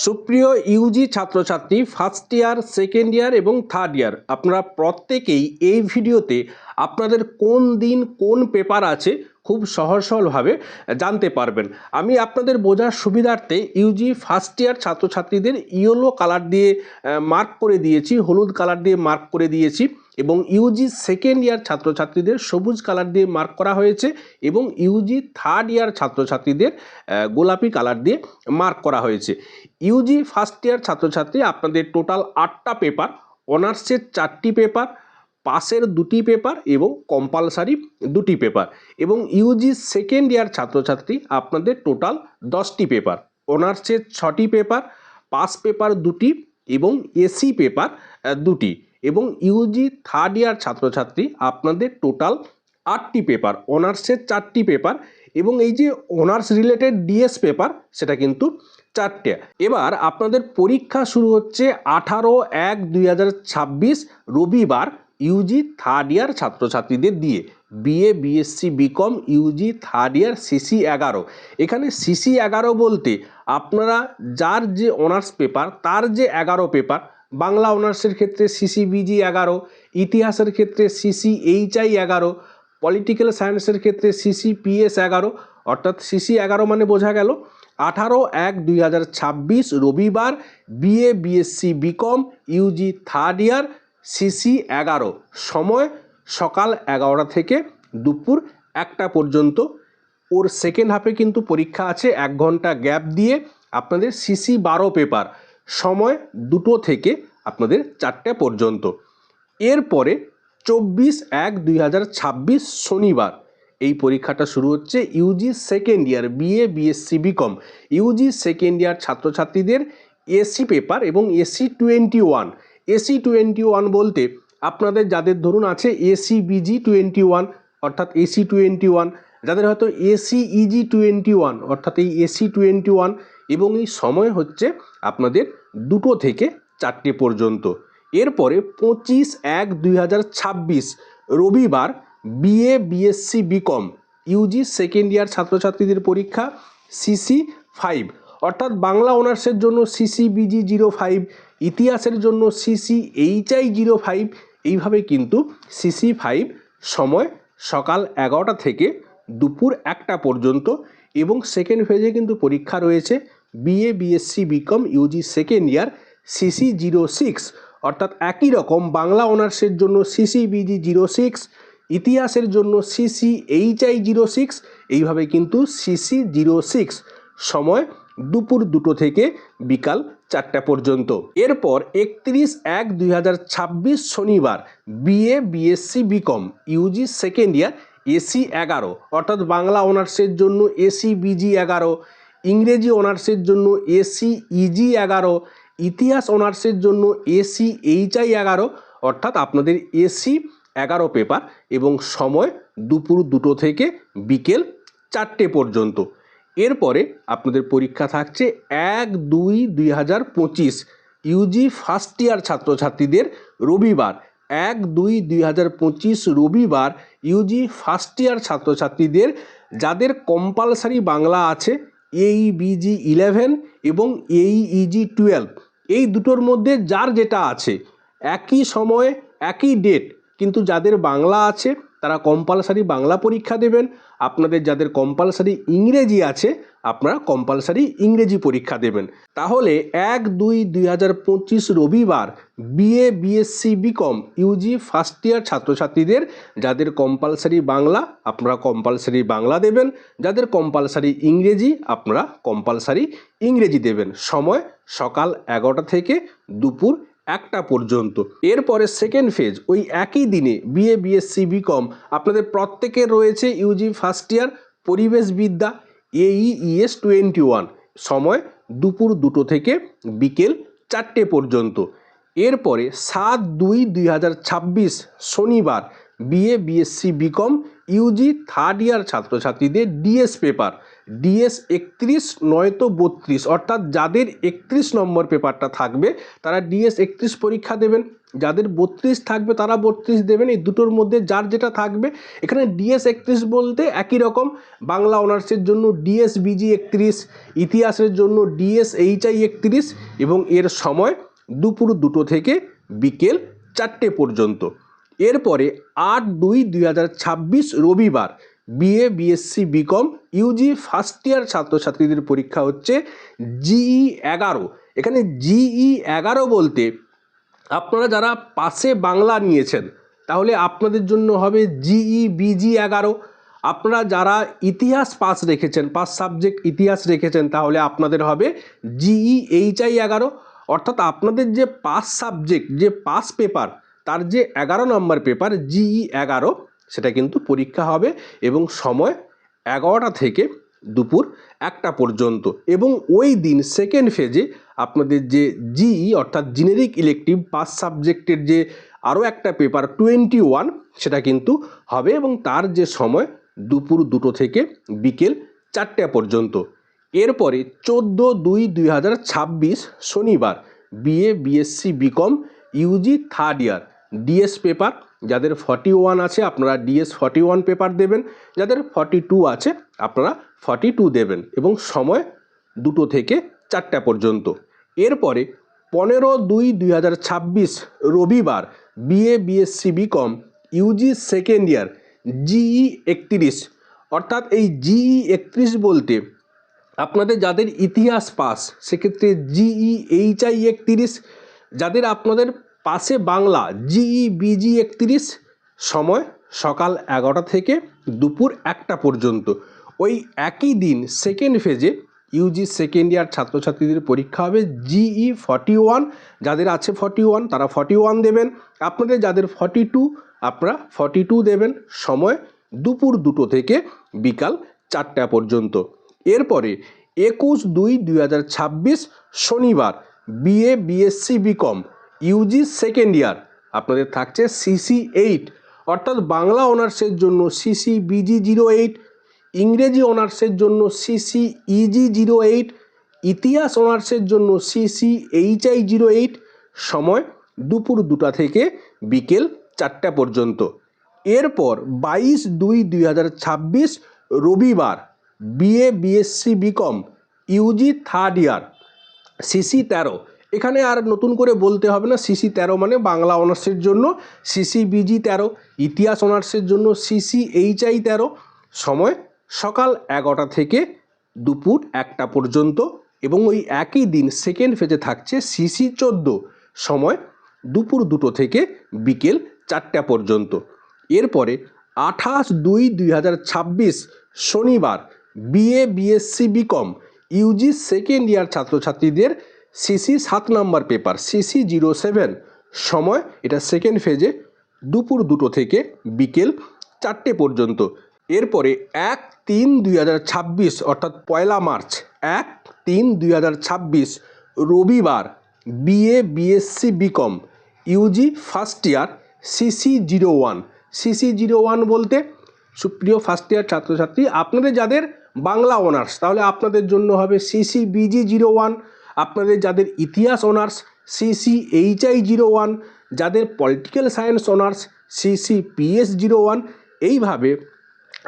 সুপ্রিয় ইউজি ছাত্রছাত্রী first year, second year এবং থার্ড ইয়ার, আপনারা প্রত্যেকেই এই ভিডিওতে আপনাদের কোন দিন কোন পেপার আছে খুব সহজ সরলভাবে জানতে পারবেন। আমি আপনাদের বোঝার সুবিধার্থে ইউজি ফার্স্ট ইয়ার ছাত্রছাত্রীদের ইয়েলো কালার দিয়ে মার্ক করে দিয়েছি, হলুদ কালার দিয়ে মার্ক করে দিয়েছি, এবং ইউজি সেকেন্ড ইয়ার ছাত্রছাত্রীদের সবুজ কালার দিয়ে মার্ক করা হয়েছে, এবং ইউজি থার্ড ইয়ার ছাত্রছাত্রীদের গোলাপি কালার দিয়ে মার্ক করা হয়েছে। ইউজি ফার্স্ট ইয়ার ছাত্রছাত্রী আপনাদের টোটাল 8টা পেপার, অনার্সের 4টি পেপার, পাসের 2টি পেপার এবং কম্পালসারি 2টি পেপার, এবং ইউজি সেকেন্ড ইয়ার ছাত্রছাত্রী আপনাদের টোটাল 10টি পেপার, অনার্সের 6টি পেপার, পাস পেপার 2টি এবং এসি পেপার 2টি, এবং ইউজি থার্ড ইয়ার ছাত্রছাত্রী আপনাদের টোটাল 8টি পেপার, অনার্সের 4টি পেপার, এবং এই যে অনার্স রিলেটেড ডিএস পেপার সেটা কিন্তু 4টে। এবার আপনাদের পরীক্ষা শুরু হচ্ছে 18/1/2026 রবিবার ইউজি থার্ড ইয়ার ছাত্রছাত্রীদের দিয়ে। BA, BSc, BCom, UG third year CC 11। এখানে সিসি 11 বলতে আপনারা যার যে অনার্স পেপার তার যে 11 পেপার, বাংলা অনার্সের ক্ষেত্রে সিসি বিজি 11, ইতিহাসের ক্ষেত্রে সিসি এইচআই 11, পলিটিক্যাল সায়েন্সের ক্ষেত্রে সিসি পিএস 11, অর্থাৎ সিসি 11 মানে বোঝা গেল 18/1/2026 রবিবার BA, BSc, BCom, UG third year CC 11, সময় সকাল 11টা থেকে দুপুর 1টা পর্যন্ত। ওর সেকেন্ড হাফে কিন্তু পরীক্ষা আছে 1 ঘন্টা গ্যাপ দিয়ে। আপনাদের সিসি 12 পেপার, সময় 2টো থেকে আপনাদের 4টে পর্যন্ত। এরপরে 24/1/2026 শনিবার এই পরীক্ষাটা শুরু হচ্ছে UG second year BA, BSc, BCom, UG second year ছাত্রছাত্রীদের এসি পেপার এবং এসি 21। এসি 21 বলতে আপনাদের যাদের ধরুন আছে এসি বিজি 21 অর্থাৎ এসি 21, যাদের হয়তো এসি ইজি 21 অর্থাৎ এই এসি 21, এবং এই সময় হচ্ছে আপনাদের 2টো থেকে 4টে পর্যন্ত। এরপরে 25/1/2026 রবিবার BA, BSc, BCom, UG second year ছাত্রছাত্রীদের পরীক্ষা সিসি 5, অর্থাৎ বাংলা অনার্সের জন্য সিসি বিজি 05, ইতিহাসের জন্য সিসি এইচআই 05, এইভাবে কিন্তু সিসি 5, সময় সকাল 11টা থেকে দুপুর 1টা পর্যন্ত। এবং সেকেন্ড ফেজে কিন্তু পরীক্ষা রয়েছে BA, BSc, BCom, UG second year CC 06, অর্থাৎ একই রকম বাংলা অনার্সের জন্য সিসি বিজি 06, ইতিহাসের জন্য সিসি এইচআই 06, এইভাবে কিন্তু সিসি 06, সময় দুপুর 2টো থেকে বিকাল 4টা পর্যন্ত। এরপর 31/1/2026 শনিবার BA, BSc, BCom, UG second year AC 11, অর্থাৎ বাংলা অনার্সের জন্য এসি বিজি 11, ইংরেজি অনার্সের জন্য এসি ইজি 11, ইতিহাস অনার্সের জন্য এসি এইচআই 11, অর্থাৎ আপনাদের এসি 11 পেপার, এবং সময় দুপুর 2টো থেকে বিকেল 4টে পর্যন্ত। এরপরে আপনাদের পরীক্ষা থাকছে 1/2/2025 ইউজি ফার্স্ট ইয়ার ছাত্রছাত্রীদের রবিবার 1/2/2025 রবিবার ইউজি ফার্স্ট ইয়ার ছাত্রছাত্রীদের যাদের কম্পালসারি বাংলা আছে এই বিজি 11 এবং এই ইজি 12, এই দুটোর মধ্যে যার যেটা আছে একই সময়ে একই ডেট, কিন্তু যাদের বাংলা আছে তারা কম্পালসারি বাংলা পরীক্ষা দেবেন। আপনাদের যাদের কম্পালসারি ইংরেজি আছে আপনারা কম্পালসারি ইংরেজি পরীক্ষা দেবেন। তাহলে 1/2/2025 রবিবার BA, BSc, BCom, UG first year ছাত্রছাত্রীদের যাদের কম্পালসারি বাংলা আপনারা কম্পালসারি বাংলা দেবেন, যাদের কম্পালসারি ইংরেজি আপনারা কম্পালসারি ইংরেজি দেবেন। সময় সকাল 11টা থেকে দুপুর 1টা পর্যন্ত। এরপরে সেকেন্ড ফেজ ওই একই দিনে বিএ, বিএসসি, বিকম আপনাদের প্রত্যেকের রয়েছে ইউজি ফার্স্ট ইয়ার পরিবেশবিদ্যা এইইএস 21, সময় দুপুর 2টো থেকে বিকেল 4টে পর্যন্ত। এরপরে 7/2/2026 শনিবার BA, BSc, BCom, UG third year ছাত্রছাত্রীদের ডিএস পেপার ডিএস 31 নয়তো 32, অর্থাৎ যাদের 31 নম্বর পেপারটা থাকবে তারা ডিএস 31 পরীক্ষা দেবেন, যাদের 32 থাকবে তারা 32 দেবেন। এই দুটোর মধ্যে যার যেটা থাকবে। এখানে ডিএস 31 বলতে একই রকম, বাংলা অনার্সের জন্য ডিএস বিজি 31, ইতিহাসের জন্য ডিএস এইচআই 31, এবং এর সময় দুপুর 2টো থেকে বিকেল 4টে পর্যন্ত। এরপরে 8/2/2026 রবিবার BA BSc BCom UG first year ছাত্রছাত্রীদের পরীক্ষা হচ্ছে জিই 11। এখানে জিই 11 বলতে আপনারা যারা পাশে বাংলা নিয়েছেন তাহলে আপনাদের জন্য হবে জিই বিজি 11। আপনারা যারা ইতিহাস পাস রেখেছেন, পাস সাবজেক্ট ইতিহাস রেখেছেন, তাহলে আপনাদের হবে জিই এইচআই 11। অর্থাৎ আপনাদের যে পাস সাবজেক্ট, যে পাস পেপার, তার যে 11 নম্বর পেপার জিই 11, সেটা কিন্তু পরীক্ষা হবে এবং সময় 11টা থেকে দুপুর 1টা পর্যন্ত। এবং ওই দিন সেকেন্ড ফেজে আপনাদের যে জিই অর্থাৎ জেনেরিক ইলেকটিভ পাস সাবজেক্টের যে আরও একটা পেপার 21, সেটা কিন্তু হবে এবং তার যে সময় দুপুর 2টো থেকে বিকেল 4টে পর্যন্ত। এরপরে 14/2/2026 শনিবার BA BSc BCom UG third year DS paper, যাদের 41 আছে আপনারা ডিএস 41 পেপার দেবেন, যাদের 42 আছে আপনারা 42 দেবেন এবং সময় 2টো থেকে 4টা পর্যন্ত। এরপরে 15/2/2026 রবিবার BA BSc BCom UG second year GE 31, অর্থাৎ এই জিই 31 বলতে আপনাদের যাদের ইতিহাস পাস সেক্ষেত্রে জিই এইচআই 31, যাদের আপনাদের পাশে বাংলা জিই বিজি 31, সময় সকাল 11টা থেকে দুপুর 1টা পর্যন্ত। ওই একই দিন সেকেন্ড ফেজে ইউজি সেকেন্ড ইয়ার ছাত্রছাত্রীদের পরীক্ষা হবে জিই 41, যাদের আছে 41 তারা 41 দেবেন, আপনাদের যাদের 42 আপনারা 42 দেবেন, সময় দুপুর 2টো থেকে বিকাল 4টা পর্যন্ত। এরপরে 21/2/2026 শনিবার BA BSc BCom UG second year আপনাদের থাকছে সিসি 8, অর্থাৎ বাংলা অনার্সের জন্য সিসি বিজি 08, ইংরেজি অনার্সের জন্য সিসি ইজি 08, ইতিহাস অনার্সের জন্য সিসি এইচআই 08, সময় দুপুর 2টা থেকে বিকেল 4টা পর্যন্ত। এরপর 22/2/2026 রবিবার BA BSc BCom UG third year CC 13। এখানে আর নতুন করে বলতে হবে না, সিসি 13 মানে বাংলা অনার্সের জন্য সিসি বিজি 13, ইতিহাস অনার্সের জন্য সিসি এইচআই 13, সময় সকাল 11টা থেকে দুপুর 1টা পর্যন্ত এবং ওই একই দিন সেকেন্ড ফেজে থাকছে সিসি 14, সময় দুপুর 2টো থেকে বিকেল 4টা পর্যন্ত। এরপরে 28/2/2026 শনিবার BA BSc BCom UG second year ছাত্রছাত্রীদের সিসি 7 নম্বর পেপার সিসি 07, সময় এটা সেকেন্ড ফেজে দুপুর 2টো থেকে বিকেল 4টে পর্যন্ত। এরপরে 1/3/2026 অর্থাৎ 1 মার্চ 1/3/2026 রবিবার BA BSc BCom UG first year CC 01। CC 01 বলতে সুপ্রিয় ফার্স্ট ইয়ার ছাত্রছাত্রী আপনাদের যাদের বাংলা অনার্স তাহলে আপনাদের জন্য হবে সিসি বিজি 01, আপনাদের যাদের ইতিহাস অনার্স সিসি এইচআই 01, যাদের political science honours CC PS 01। এইভাবে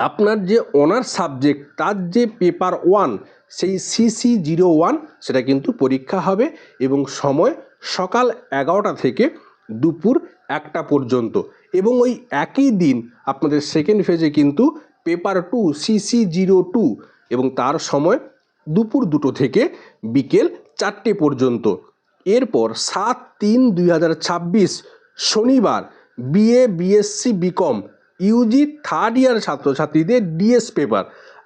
আপনার যে অনার্স সাবজেক্ট তার যে পেপার 1 সেই সিসি 01 সেটা কিন্তু পরীক্ষা হবে এবং সময় সকাল 11টা থেকে দুপুর 1টা পর্যন্ত। এবং ওই একই দিন আপনাদের সেকেন্ড ফেজে কিন্তু পেপার 2 সিসি 02 এবং তার সময় দুপুর 2টো থেকে বিকেল 4টে পর্যন্ত। এরপর 7/3/2026 শনিবার BA BSc BCom UG third year ছাত্রছাত্রীদের ডিএস পেপার,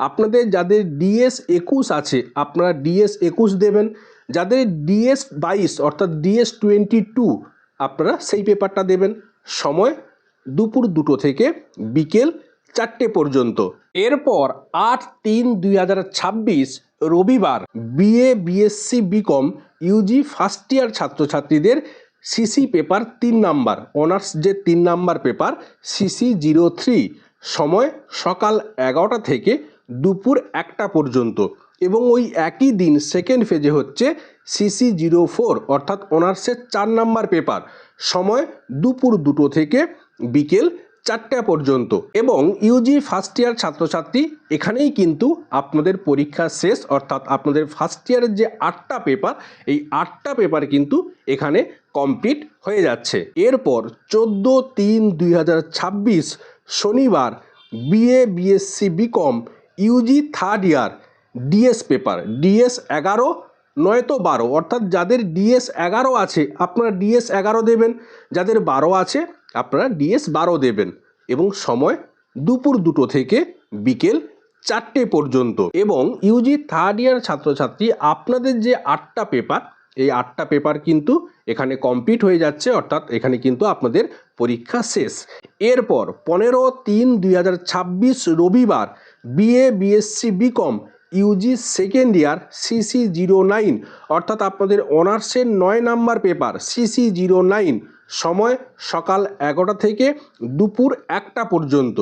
আপনাদের যাদের ডিএস 21 আছে আপনারা ডিএস 21 দেবেন, যাদের ডিএস 22 অর্থাৎ ডিএস 22 আপনারা সেই পেপারটা দেবেন, সময় দুপুর 2টো থেকে বিকেল 4টে পর্যন্ত। এরপর 8/3/2026 রবিবার BA BSc BCom UG first year ছাত্রছাত্রীদের সিসি পেপার 3 নাম্বার অনার্স যে 3 নাম্বার পেপার সিসি 03, সময় সকাল 11টা থেকে দুপুর 1টা পর্যন্ত। এবং ওই একই দিন সেকেন্ড ফেজে হচ্ছে CC04 অর্থাৎ অনার্সের 4 নাম্বার পেপার, সময় দুপুর 2টো থেকে বিকেল 4টা পর্যন্ত। এবং ইউজি ফার্স্ট ইয়ার ছাত্রছাত্রী এখানেই কিন্তু আপনাদের পরীক্ষা শেষ, অর্থাৎ আপনাদের ফার্স্ট ইয়ারের যে 8টা পেপার, এই 8টা পেপার কিন্তু এখানে কমপ্লিট হয়ে যাচ্ছে। এরপর 14/3/2026 শনিবার BA BSc BCom Yuji third year DS paper, DS 11 নয়তো 12, অর্থাৎ যাদের DS 11 আছে আপনারা DS 11 দেবেন, যাদের 12 আছে আপনারা DS 12 দেবেন। এবং সময় দুপুর 2টো থেকে বিকেল 4টে পর্যন্ত। এবং ইউজি থার্ড ইয়ার ছাত্রছাত্রী আপনাদের যে 8টা পেপার, এই 8টা পেপার কিন্তু এখানে কমপ্লিট হয়ে যাচ্ছে, অর্থাৎ এখানে কিন্তু আপনাদের পরীক্ষা শেষ। এরপর 15/3/2026 রবিবার BA BSc BCom Yuji second ইয়ার CC09 অর্থাৎ আপনাদের অনার্সের 9 নাম্বার পেপার CC09, সময় সকাল 11টা থেকে দুপুর 1টা পর্যন্ত।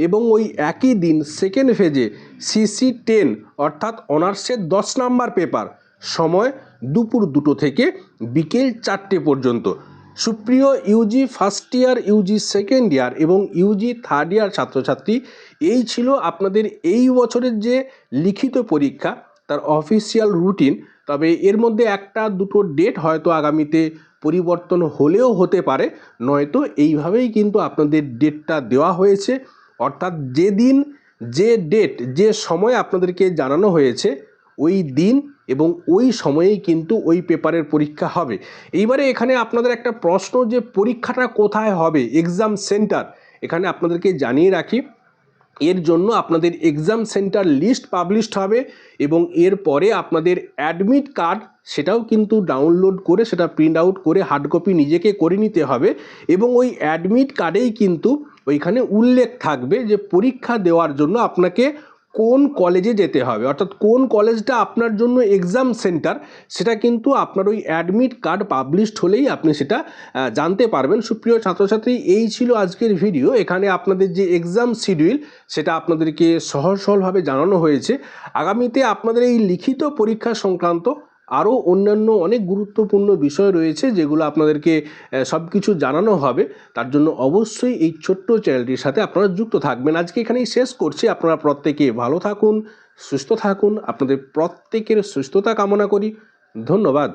এবং ওই একই দিন সেকেন্ড ফেজে CC10 অর্থাৎ অনার্সের 10 নাম্বার পেপার, সময় দুপুর 2টো থেকে বিকেল 4টে পর্যন্ত। সুপ্রিয় ইউজি ফার্স্ট ইয়ার, ইউজি সেকেন্ড ইয়ার এবং ইউজি থার্ড ইয়ার ছাত্রছাত্রী, এই ছিল আপনাদের এই বছরের যে লিখিত পরীক্ষা তার অফিসিয়াল রুটিন। তবে এর মধ্যে 1-2টো ডেট হয়তো আগামীতে পরিবর্তন হলেও হতে পারে, নয়তো এইভাবেই কিন্তু আপনাদের ডেটটা দেওয়া হয়েছে। অর্থাৎ যেদিন যে ডেট, যে সময় আপনাদেরকে জানানো হয়েছে ওই দিন এবং ওই সময়েই কিন্তু ওই পেপারের পরীক্ষা হবে। এইবারে এখানে আপনাদের একটা প্রশ্ন যে পরীক্ষাটা কোথায় হবে, এক্সাম সেন্টার, এখানে আপনাদেরকে জানিয়ে রাখি এর জন্য আপনাদের এক্সাম সেন্টার লিস্ট পাবলিশড হবে এবং এরপরে আপনাদের অ্যাডমিট কার্ড সেটাও কিন্তু ডাউনলোড করে সেটা প্রিন্ট আউট করে হার্ড কপি নিজেকে করে নিতে হবে। এবং ওই অ্যাডমিট কার্ডেই কিন্তু ওইখানে উল্লেখ থাকবে যে পরীক্ষা দেওয়ার জন্য আপনাকে কোন কলেজে যেতে হবে, অর্থাৎ কোন কলেজটা আপনার জন্য এক্সাম সেন্টার, সেটা কিন্তু আপনার ওই অ্যাডমিট কার্ড পাবলিশড হলেই আপনি সেটা জানতে পারবেন। সুপ্রিয় ছাত্রছাত্রী, এই ছিল আজকের ভিডিও। এখানে আপনাদের যে এক্সাম শিডিউল সেটা আপনাদেরকে সহজ সরলভাবে জানানো হয়েছে। আগামীতে আপনাদের এই লিখিত পরীক্ষা সংক্রান্ত আরও অন্যান্য অনেক গুরুত্বপূর্ণ বিষয় রয়েছে যেগুলো আপনাদেরকে সব কিছু জানানো হবে। তার জন্য অবশ্যই এই ছোট্ট চ্যানেলটির সাথে আপনারা যুক্ত থাকবেন। আজকে এখানেই শেষ করছি। আপনারা প্রত্যেকে ভালো থাকুন, সুস্থ থাকুন। আপনাদের প্রত্যেকের সুস্থতা কামনা করি। ধন্যবাদ।